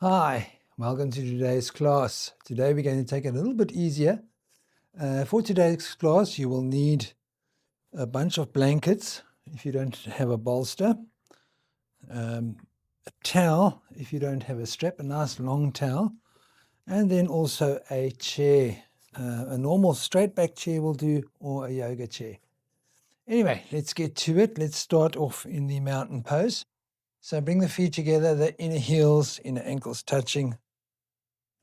Hi, welcome to today's class. Today we're going to take it a little bit easier. For today's class, you will need a bunch of blankets if you don't have a bolster, a towel if you don't have a strap, a nice long towel, and then also a chair. A normal straight back chair will do, or a yoga chair. Anyway, let's get to it. Let's start off in the mountain pose. So bring the feet together, the inner heels, inner ankles touching.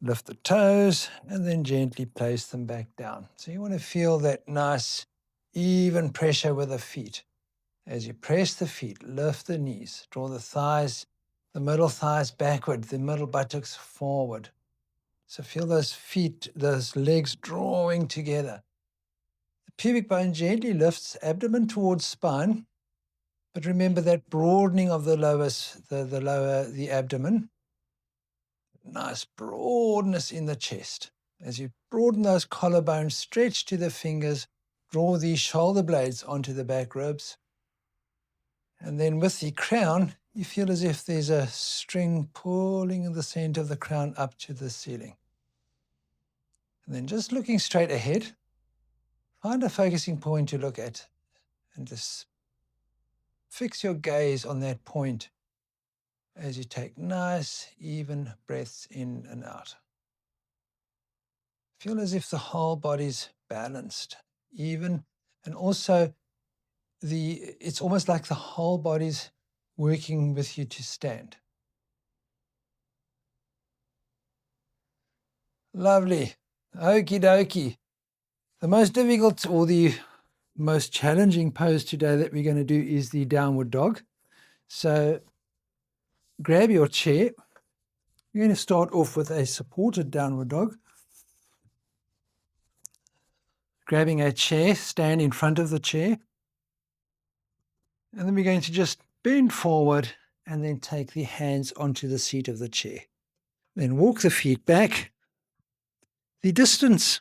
Lift the toes and then gently place them back down. So you want to feel that nice, even pressure with the feet. As you press the feet, lift the knees, draw the thighs, the middle thighs backward, the middle buttocks forward. So feel those feet, those legs drawing together. The pubic bone gently lifts, abdomen towards spine, but remember that broadening of the the abdomen. Nice broadness in the chest. As you broaden those collarbones, stretch to the fingers, draw these shoulder blades onto the back ribs. And then with the crown, you feel as if there's a string pulling in the center of the crown up to the ceiling. And then just looking straight ahead, find a focusing point to look at and just fix your gaze on that point as you take nice, even breaths in and out. Feel as if the whole body's balanced, even, and also it's almost like the whole body's working with you to stand. Lovely. Okie dokie. The most difficult or the most challenging pose today that we're going to do is the downward dog. So grab your chair. You're going to start off with a supported downward dog. Grabbing a chair, stand in front of the chair. And then we're going to just bend forward and then take the hands onto the seat of the chair. Then walk the feet back. The distance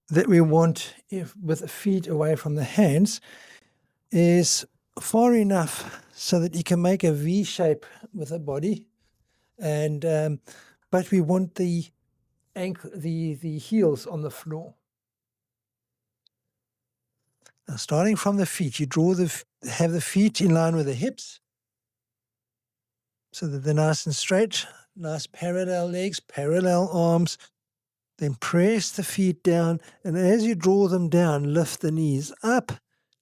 that we want with the feet away from the hands is far enough so that you can make a V shape with the body, and but we want the heels on the floor. Now, starting from the feet, you have the feet in line with the hips, so that they're nice and straight, nice parallel legs, parallel arms. Then press the feet down, and as you draw them down, lift the knees up,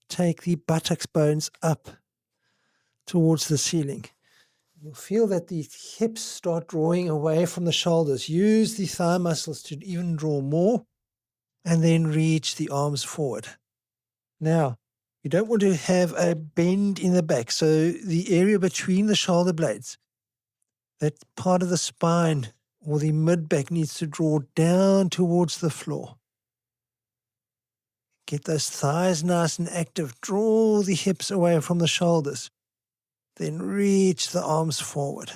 take the buttocks bones up towards the ceiling. You'll feel that the hips start drawing away from the shoulders. Use the thigh muscles to even draw more, and then reach the arms forward. Now, you don't want to have a bend in the back, so the area between the shoulder blades, that part of the spine or the mid-back needs to draw down towards the floor. Get those thighs nice and active. Draw the hips away from the shoulders. Then reach the arms forward.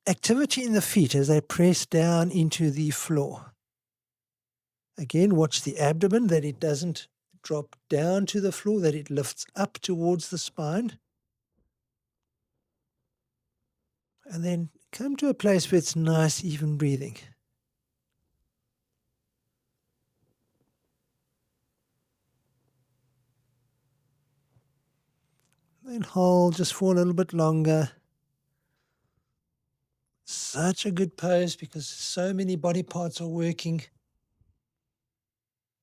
Activity in the feet as they press down into the floor. Again, watch the abdomen, that it doesn't drop down to the floor, that it lifts up towards the spine. And then come to a place where it's nice, even breathing. Then hold just for a little bit longer. Such a good pose because so many body parts are working.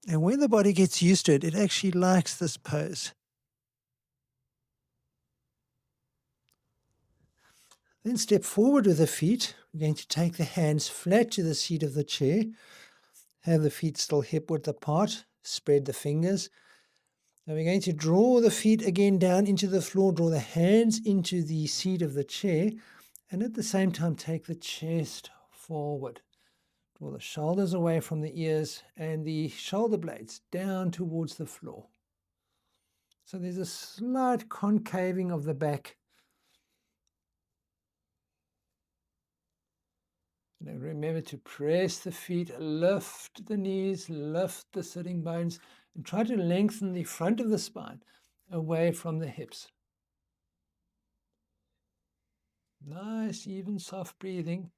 And when the body gets used to it, it actually likes this pose. Then step forward with the feet. We're going to take the hands flat to the seat of the chair. Have the feet still hip-width apart. Spread the fingers. Now we're going to draw the feet again down into the floor. Draw the hands into the seat of the chair. And at the same time, take the chest forward. Draw the shoulders away from the ears and the shoulder blades down towards the floor. So there's a slight concaving of the back. Now remember to press the feet, lift the knees, lift the sitting bones, and try to lengthen the front of the spine away from the hips. Nice, even, soft breathing.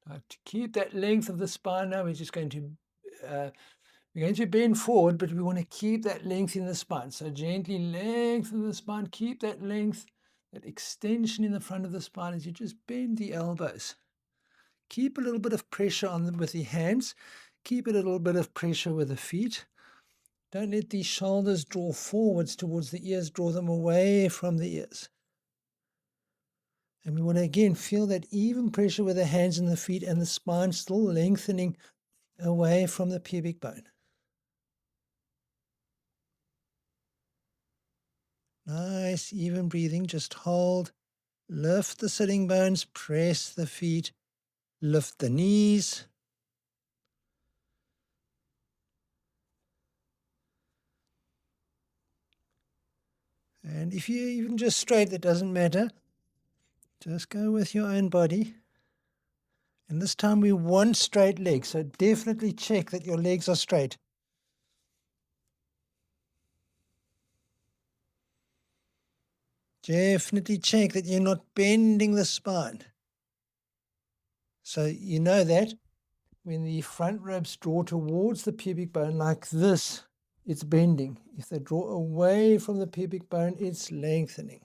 To keep that length of the spine now, we're going to bend forward, but we want to keep that length in the spine. So gently lengthen the spine, keep that length, that extension in the front of the spine as you just bend the elbows. Keep a little bit of pressure on them with the hands. Keep a little bit of pressure with the feet. Don't let the shoulders draw forwards towards the ears. Draw them away from the ears. And we want to again feel that even pressure with the hands and the feet and the spine still lengthening away from the pubic bone. Nice, even breathing. Just hold. Lift the sitting bones. Press the feet. Lift the knees. And if you're even just straight, that doesn't matter. Just go with your own body. And this time we want straight legs. So definitely check that your legs are straight. Definitely check that you're not bending the spine. So you know that when the front ribs draw towards the pubic bone like this, it's bending. If they draw away from the pubic bone, it's lengthening.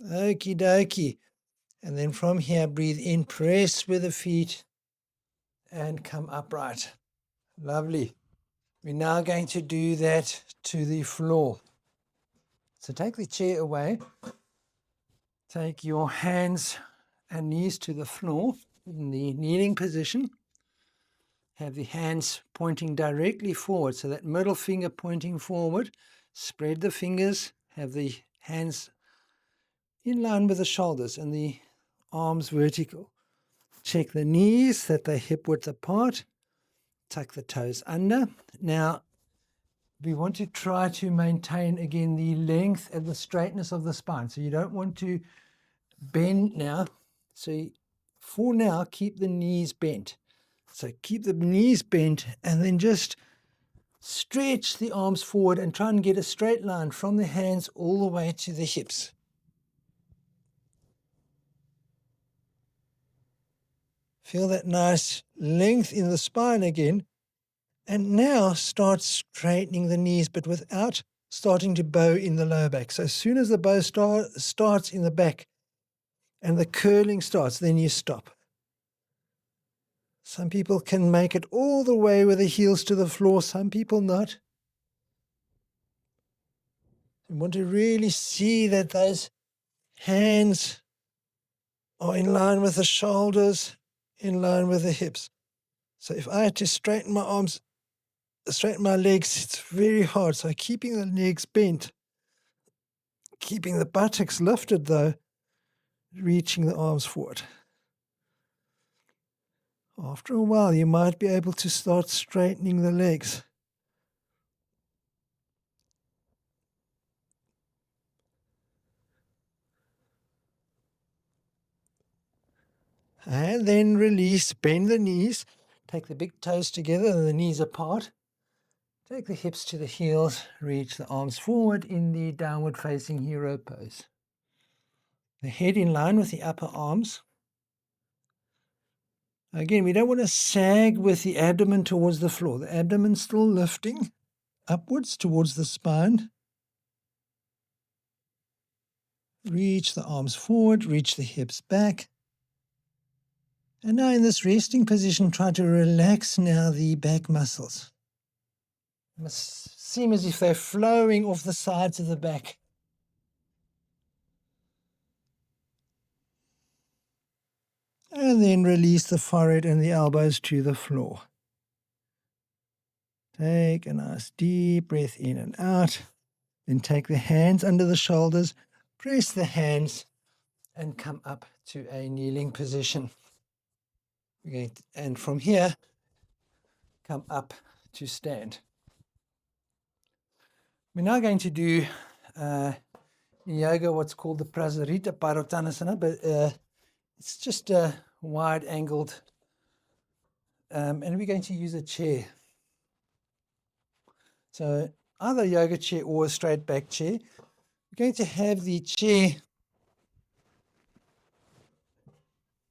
Okie dokie. And then from here, breathe in, press with the feet, and come upright. Lovely. We're now going to do that to the floor. So take the chair away. Take your hands and knees to the floor in the kneeling position. Have the hands pointing directly forward, so that middle finger pointing forward. Spread the fingers. Have the hands in line with the shoulders and the arms vertical. Check the knees, that they're hip width apart. Tuck the toes under. Now, we want to try to maintain, again, the length and the straightness of the spine. So you don't want to bend now. So for now, keep the knees bent. So keep the knees bent and then just stretch the arms forward and try and get a straight line from the hands all the way to the hips. Feel that nice length in the spine again. And now start straightening the knees, but without starting to bow in the lower back. So as soon as the bow starts in the back and the curling starts, then you stop. Some people can make it all the way with the heels to the floor, some people not. You want to really see that those hands are in line with the shoulders, in line with the hips. So if I had to straighten my arms, straighten my legs, it's very hard. So keeping the legs bent, keeping the buttocks lifted though, reaching the arms forward. After a while, you might be able to start straightening the legs. And then release, bend the knees, take the big toes together and the knees apart. Take the hips to the heels, reach the arms forward in the downward facing hero pose. The head in line with the upper arms. Again, we don't want to sag with the abdomen towards the floor. The abdomen still lifting upwards towards the spine. Reach the arms forward, reach the hips back. And now in this resting position, try to relax now the back muscles. It must seem as if they're flowing off the sides of the back. And then release the forehead and the elbows to the floor. Take a nice deep breath in and out. Then take the hands under the shoulders, press the hands, and come up to a kneeling position. And from here, come up to stand. We're now going to do in yoga what's called the Prassarita Padotanasana, but it's just a wide-angled, and we're going to use a chair. So either a yoga chair or a straight back chair. We're going to have the chair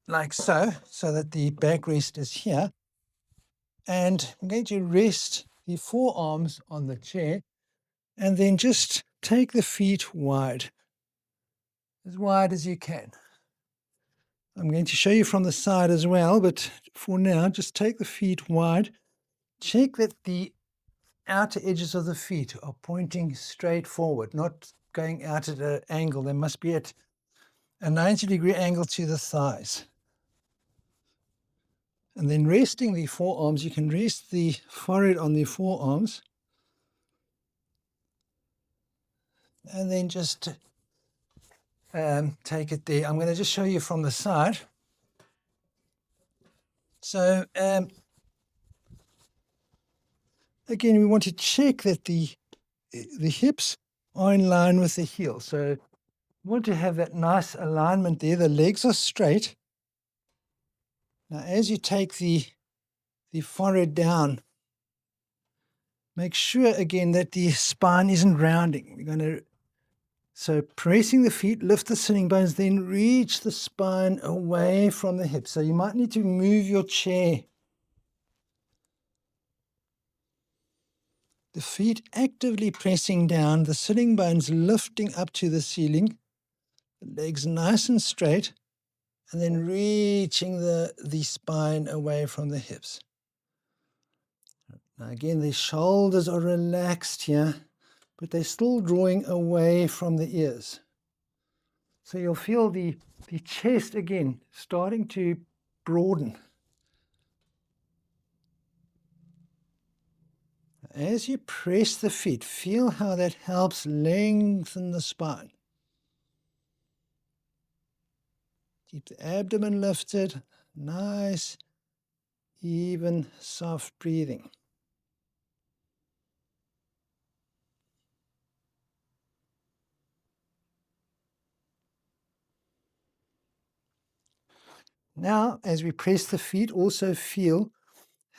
like so that the backrest is here. And I'm going to rest the forearms on the chair and then just take the feet wide as you can. I'm going to show you from the side as well, but for now, just take the feet wide. Check that the outer edges of the feet are pointing straight forward, not going out at an angle. They must be at a 90-degree angle to the thighs. And then resting the forearms, you can rest the forehead on the forearms. And then just take it there. I'm going to just show you from the side. So again, we want to check that the hips are in line with the heel. So we want to have that nice alignment there. The legs are straight. Now, as you take the forehead down, make sure again that the spine isn't rounding. We're going to, so pressing the feet, lift the sitting bones, then reach the spine away from the hips. So you might need to move your chair. The feet actively pressing down, the sitting bones lifting up to the ceiling, the legs nice and straight, and then reaching the spine away from the hips. Now again, the shoulders are relaxed here, but they're still drawing away from the ears. So you'll feel the chest again starting to broaden. As you press the feet, feel how that helps lengthen the spine. Keep the abdomen lifted, nice, even, soft breathing. Now, as we press the feet, also feel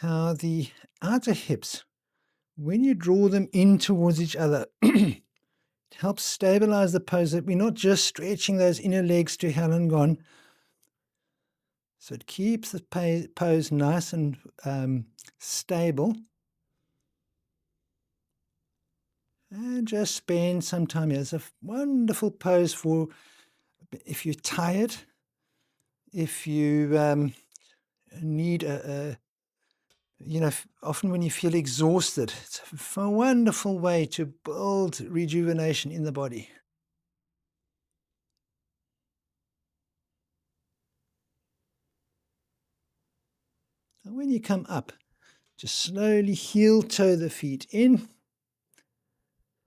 how the outer hips, when you draw them in towards each other, it helps stabilize the pose, that we're not just stretching those inner legs to hell and gone. So it keeps the pose nice and stable. And just spend some time here. It's a wonderful pose for if you're tired, if you need often when you feel exhausted, it's a wonderful way to build rejuvenation in the body. And when you come up, just slowly heel toe the feet in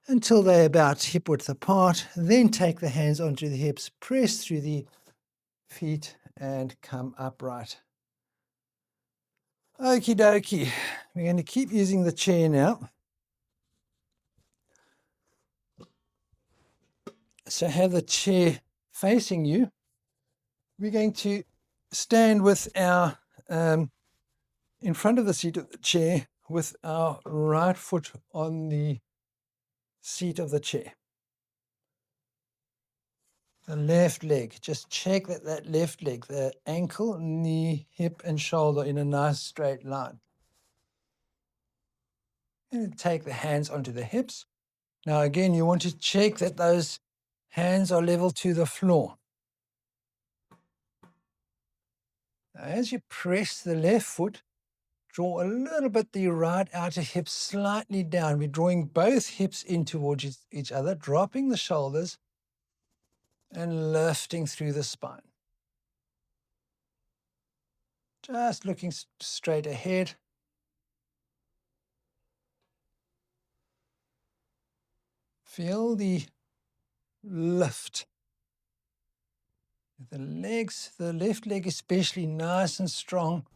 until they're about hip width apart. Then take the hands onto the hips, press through the feet and come upright. Okie dokie. We're going to keep using the chair now. So have the chair facing you. We're going to stand with our, in front of the seat of the chair, with our right foot on the seat of the chair. The left leg, just check that left leg, the ankle, knee, hip, and shoulder in a nice straight line. And take the hands onto the hips. Now again, you want to check that those hands are level to the floor. Now, as you press the left foot, draw a little bit the right outer hip slightly down. We're drawing both hips in towards each other, dropping the shoulders and lifting through the spine. Just looking straight ahead. Feel the lift. The legs, the left leg especially, nice and strong.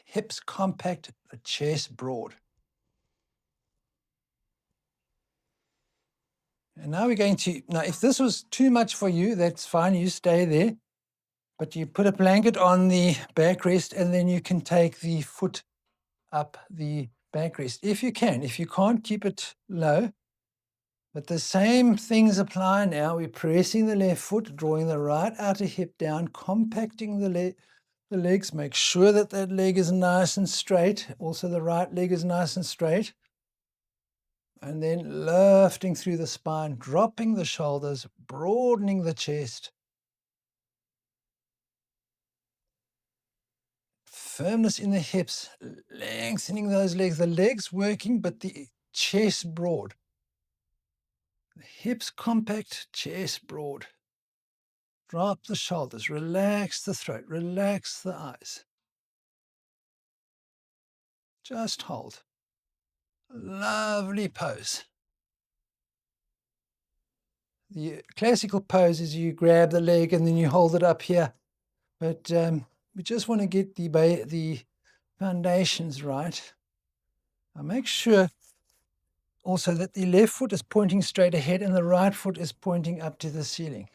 Hips compact, the chest broad. And now we're going to, now if this was too much for you, that's fine, you stay there. But you put a blanket on the backrest and then you can take the foot up the backrest. If you can. If you can't, keep it low. But the same things apply now. We're pressing the left foot, drawing the right outer hip down, compacting the legs. Make sure that that leg is nice and straight. Also the right leg is nice and straight. And then lifting through the spine, dropping the shoulders, broadening the chest. Firmness in the hips, lengthening those legs. The legs working, but the chest broad. The hips compact, chest broad. Drop the shoulders, relax the throat, relax the eyes. Just hold. Lovely pose. The classical pose is you grab the leg and then you hold it up here. But we just want to get the foundations right. Now make sure also that the left foot is pointing straight ahead and the right foot is pointing up to the ceiling.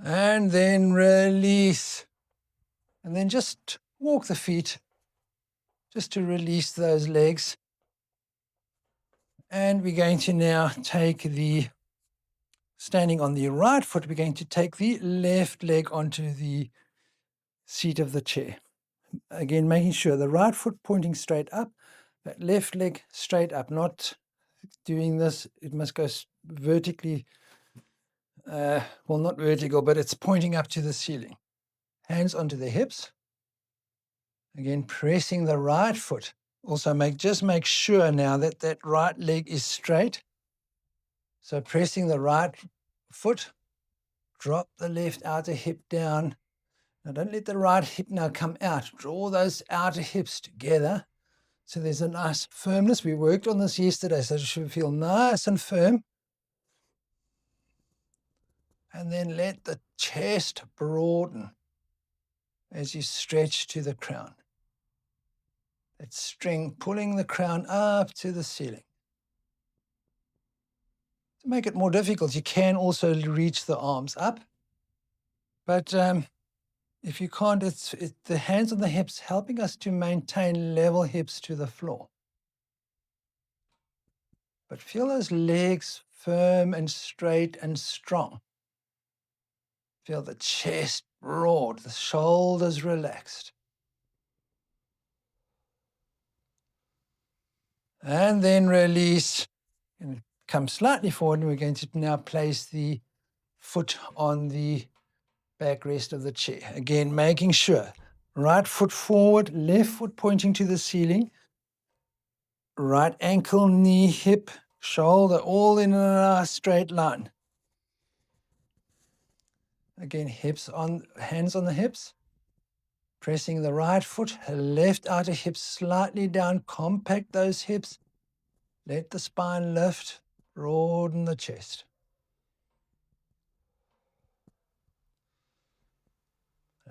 And then release. And then just walk the feet just to release those legs. And we're going to now take the, standing on the right foot, we're going to take the left leg onto the seat of the chair. Again, making sure the right foot pointing straight up, that left leg straight up, not doing this. It must go vertically, well, not vertical, but it's pointing up to the ceiling. Hands onto the hips. Again, pressing the right foot. Also, just make sure now that that right leg is straight. So pressing the right foot, drop the left outer hip down. Now don't let the right hip now come out. Draw those outer hips together. So there's a nice firmness. We worked on this yesterday, so it should feel nice and firm. And then let the chest broaden as you stretch to the crown. That string pulling the crown up to the ceiling. To make it more difficult, you can also reach the arms up. But if you can't, it's the hands on the hips helping us to maintain level hips to the floor. But feel those legs firm and straight and strong. Feel the chest broad, the shoulders relaxed. And then release. And come slightly forward, and we're going to now place the foot on the backrest of the chair. Again, making sure. Right foot forward, left foot pointing to the ceiling. Right ankle, knee, hip, shoulder, all in a nice straight line. Again, hands on the hips. Pressing the right foot, left outer hip slightly down. Compact those hips. Let the spine lift. Broaden the chest.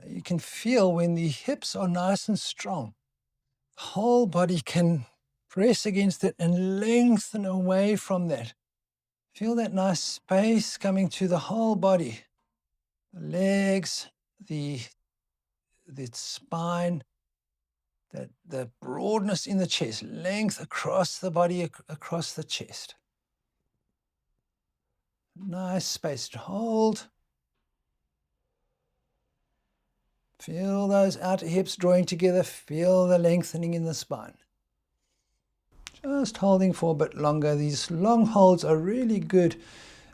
You can feel when the hips are nice and strong, the whole body can press against it and lengthen away from that. Feel that nice space coming to the whole body. The legs, the spine, the broadness in the chest, length across the body, across the chest. Nice space to hold. Feel those outer hips drawing together. Feel the lengthening in the spine. Just holding for a bit longer. These long holds are really good.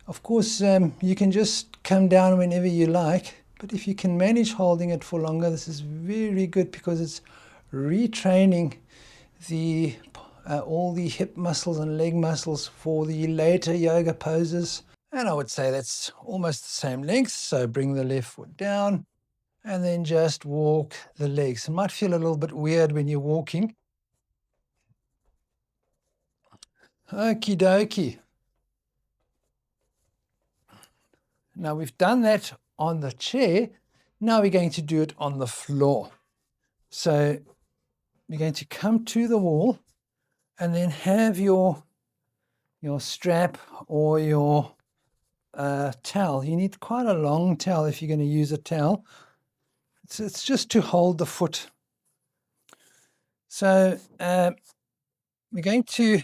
Of course, you can just come down whenever you like, but if you can manage holding it for longer, this is very good because it's retraining all the hip muscles and leg muscles for the later yoga poses. And I would say that's almost the same length. So bring the left foot down and then just walk the legs. It might feel a little bit weird when you're walking. Okie dokie. Now we've done that on the chair. Now we're going to do it on the floor. So we're going to come to the wall and then have your strap or your towel. You need quite a long towel if you're going to use a towel. It's just to hold the foot. So we're going to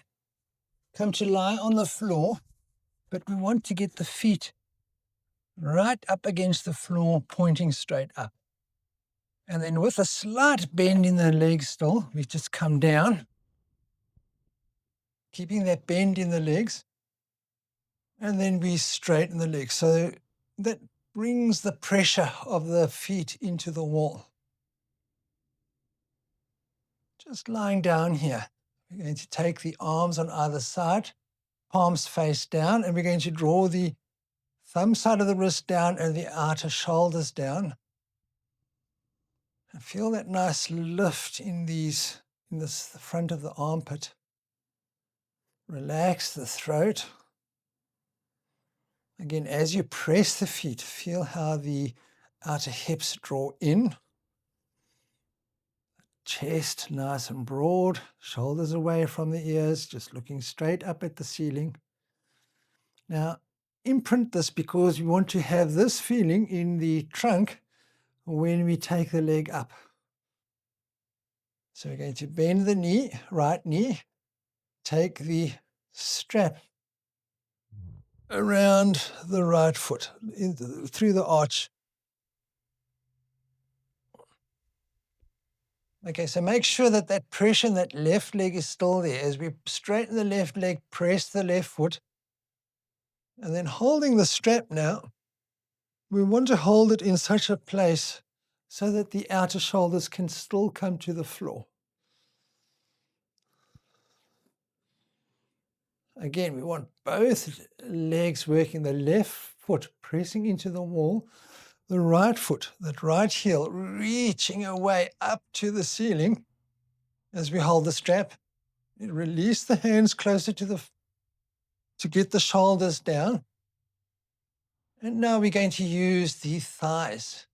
come to lie on the floor, but we want to get the feet right up against the floor, pointing straight up. And then with a slight bend in the legs still, we just come down, keeping that bend in the legs, and then we straighten the legs. So that brings the pressure of the feet into the wall. Just lying down here. We're going to take the arms on either side, palms face down, and we're going to draw the thumb side of the wrist down and the outer shoulders down. And feel that nice lift in the front of the armpit. Relax the throat. Again, as you press the feet, feel how the outer hips draw in. Chest nice and broad, shoulders away from the ears, just looking straight up at the ceiling. Now, imprint this because we want to have this feeling in the trunk when we take the leg up. So we're going to bend the knee, right knee, take the strap around the right foot, through the arch. Okay, so make sure that that pressure in that left leg is still there. As we straighten the left leg, press the left foot, and then holding the strap now, we want to hold it in such a place so that the outer shoulders can still come to the floor. Again, we want both legs working, the left foot pressing into the wall, the right foot, that right heel, reaching away up to the ceiling as we hold the strap. Release the hands closer to get the shoulders down. And now we're going to use the thighs.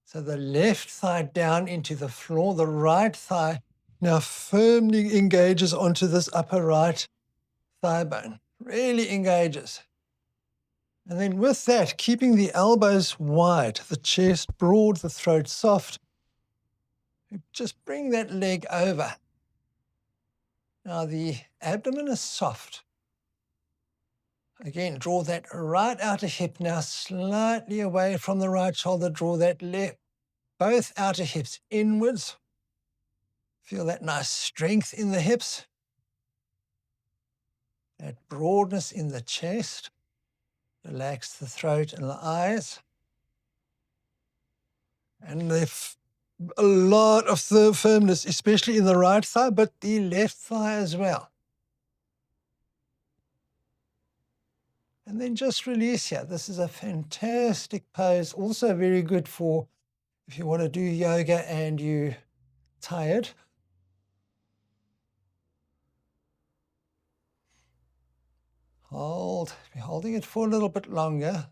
So the left thigh down into the floor, the right thigh now firmly engages onto this upper right thigh bone, really engages. And then with that, keeping the elbows wide, the chest broad, the throat soft, just bring that leg over. Now the abdomen is soft. Again, draw that right outer hip now slightly away from the right shoulder. Draw that left, both outer hips inwards. Feel that nice strength in the hips, that broadness in the chest. Relax the throat and the eyes. And a lot of firmness, especially in the right thigh, but the left thigh as well. And then just release here. This is a fantastic pose, also very good for if you want to do yoga and you're tired. Hold, be holding it for a little bit longer.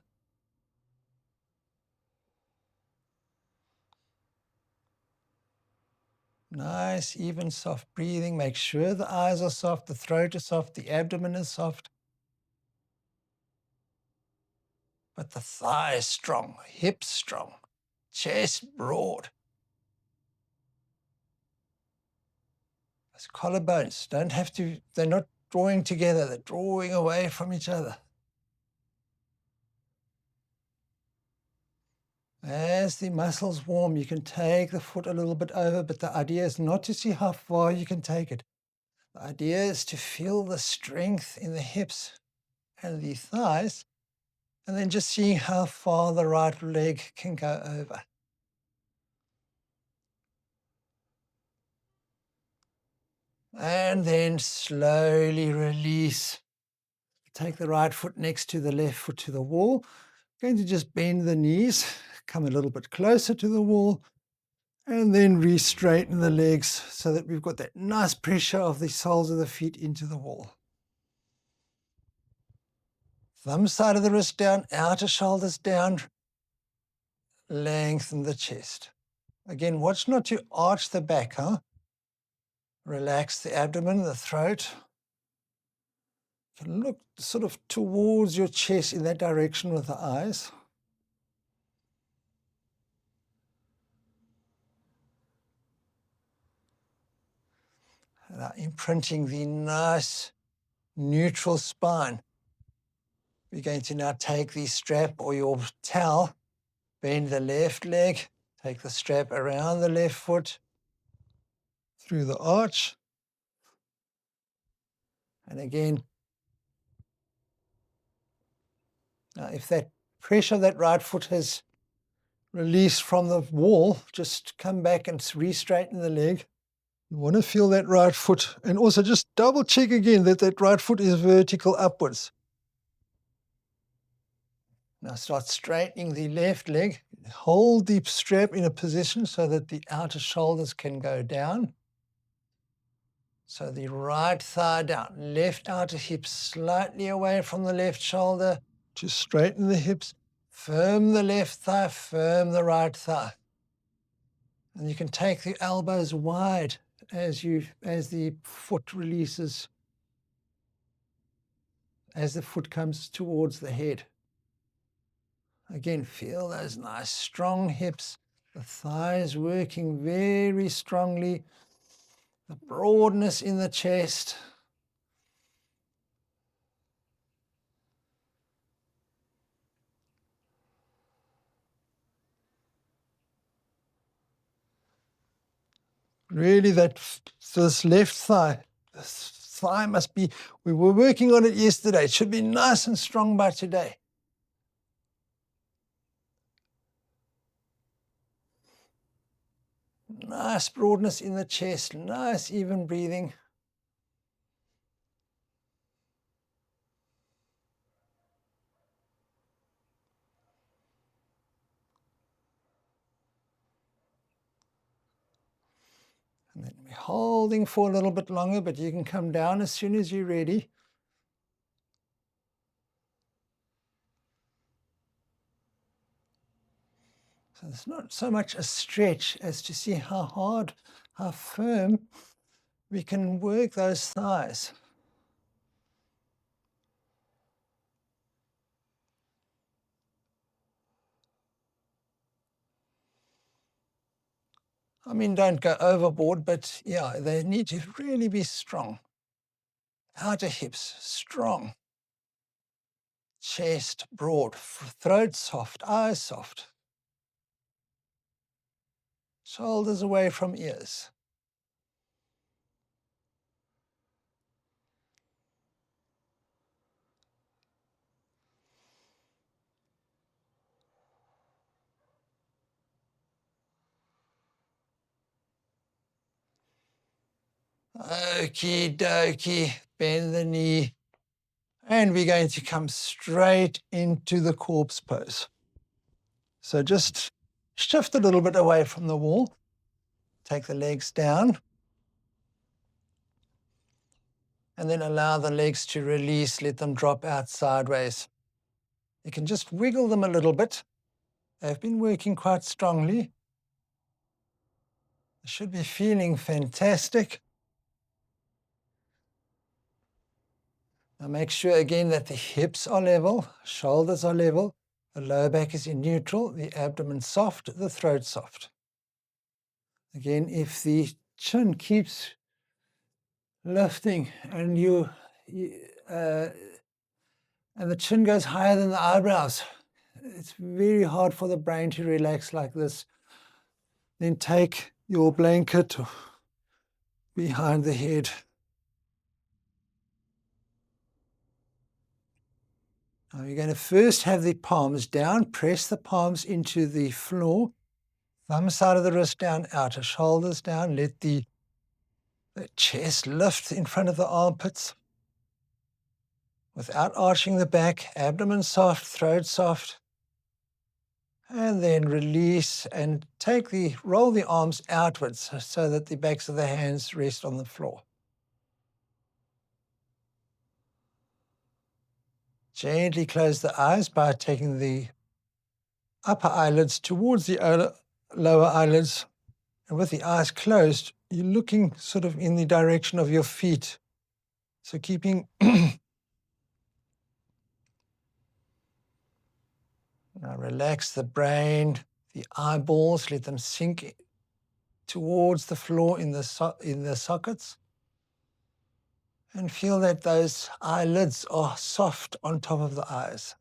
Nice, even, soft breathing. Make sure the eyes are soft, the throat is soft, the abdomen is soft. But the thigh is strong, hips strong, chest broad. Those collarbones don't have to, they're not drawing together, they're drawing away from each other. As the muscles warm, you can take the foot a little bit over, but the idea is not to see how far you can take it. The idea is to feel the strength in the hips and the thighs, and then just seeing how far the right leg can go over. And then slowly release. Take the right foot next to the left foot to the wall. Going to just bend the knees, come a little bit closer to the wall, and then re-straighten the legs so that we've got that nice pressure of the soles of the feet into the wall. Thumb side of the wrist down, outer shoulders down, lengthen the chest. Again, watch not to arch the back, huh? Relax the abdomen, the throat. You can look sort of towards your chest in that direction with the eyes. Now imprinting the nice neutral spine. We're going to now take the strap or your towel, bend the left leg, take the strap around the left foot, through the arch. And again, now if that pressure of that right foot has released from the wall, just come back and re-straighten the leg. You want to feel that right foot, and also just double check again that that right foot is vertical upwards. Now start straightening the left leg. Hold the strap in a position so that the outer shoulders can go down. So the right thigh down, left outer hip slightly away from the left shoulder. Just straighten the hips, firm the left thigh, firm the right thigh. And you can take the elbows wide as the foot releases, as the foot comes towards the head. Again, feel those nice strong hips, the thighs working very strongly, the broadness in the chest. Really, this left thigh, this thigh must be, we were working on it yesterday, it should be nice and strong by today. Nice broadness in the chest, nice even breathing. And then we're holding for a little bit longer, but you can come down as soon as you're ready. So it's not so much a stretch as to see how hard, how firm we can work those thighs. I mean, don't go overboard, but yeah, they need to really be strong. Outer hips, strong. Chest broad, throat soft, eyes soft. Shoulders away from ears. Okie dokie, bend the knee. And we're going to come straight into the corpse pose. So just shift a little bit away from the wall. Take the legs down. And then allow the legs to release, let them drop out sideways. You can just wiggle them a little bit. They've been working quite strongly. They should be feeling fantastic. Now make sure again that the hips are level, shoulders are level, the lower back is in neutral, the abdomen soft, the throat soft. Again, if the chin keeps lifting and and the chin goes higher than the eyebrows, it's very hard for the brain to relax like this. Then take your blanket behind the head. Now you're going to first have the palms down, press the palms into the floor, thumb side of the wrist down, outer shoulders down, let the chest lift in front of the armpits without arching the back, abdomen soft, throat soft. And then release and roll the arms outwards so that the backs of the hands rest on the floor. Gently close the eyes by taking the upper eyelids towards the lower eyelids. And with the eyes closed, you're looking sort of in the direction of your feet. So keeping now relax the brain, the eyeballs, let them sink towards the floor in the sockets. And feel that those eyelids are soft on top of the eyes.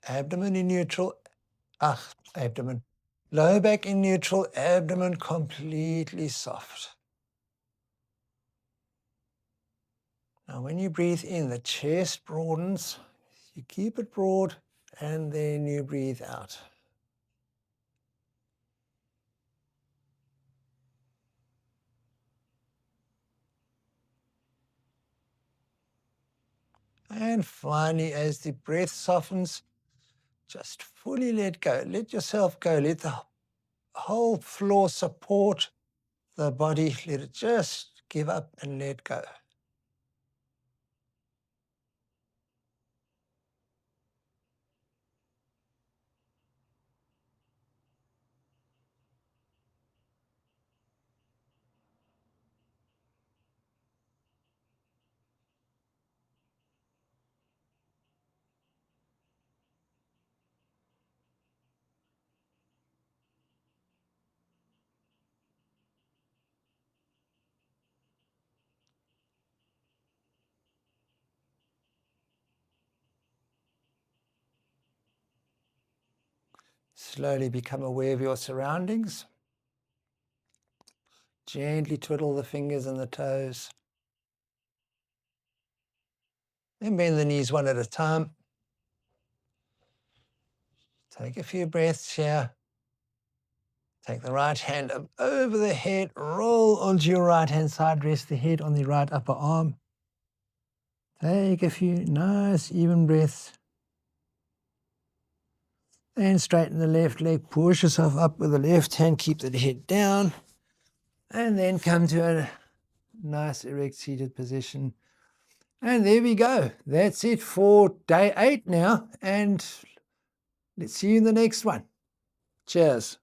Abdomen in neutral, abdomen. Lower back in neutral, abdomen completely soft. Now when you breathe in, the chest broadens. You keep it broad, and then you breathe out. And finally, as the breath softens, just fully let go. Let yourself go. Let the whole floor support the body. Let it just give up and let go. Slowly become aware of your surroundings. Gently twiddle the fingers and the toes. Then bend the knees one at a time. Take a few breaths here. Take the right hand up over the head, roll onto your right hand side, rest the head on the right upper arm. Take a few nice even breaths. And straighten the left leg, push yourself up with the left hand, keep the head down. And then come to a nice erect seated position. And there we go. That's it for day 8 now. And let's see you in the next one. Cheers.